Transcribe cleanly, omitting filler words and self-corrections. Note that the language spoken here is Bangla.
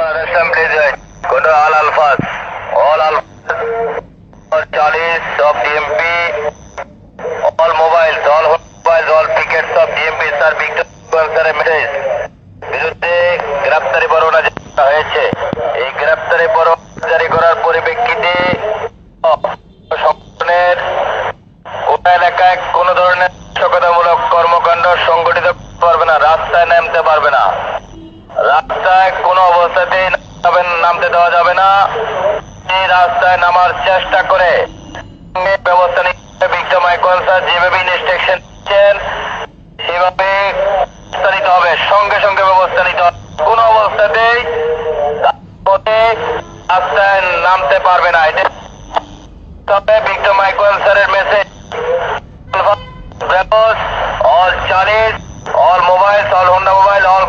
Understand, please. Go to all alphas. All alphas. All Charlies of DMP. All mobiles. All pickets of DMP. Sir, Victor, sir, message. বিরুদ্ধে গ্রেপ্তারি পরোয়ানা জারি হয়েছে। এই গ্রেপ্তারি পরোয়ানা জারি করার পরিপ্রেক্ষিতে সংগঠনের কোন এলাকায় কোন ধরনের নাশকতামূলক কর্মকাণ্ড সংগঠিত করতে পারবে না, রাস্তায় নামতে পারবে না। রাস্তায় কোনো অবস্থাতেই নামতে দেওয়া যাবে না। এই রাস্তায় নামার চেষ্টা করে ব্যবস্থা নিতে ভিক্টিম আইকন স্যার যেভাবে ইনস্ট্রাকশন দিচ্ছেন সেভাবে ব্যবস্থা নিতে হবে, সঙ্গে সঙ্গে ব্যবস্থা নিতে হবে। কোনো অবস্থাতেই রাস্তায় নামতে পারবে না। এটা তবে ভিক্টিম আইকন স্যারের message, all Charlies, all mobiles, all Honda mobile, all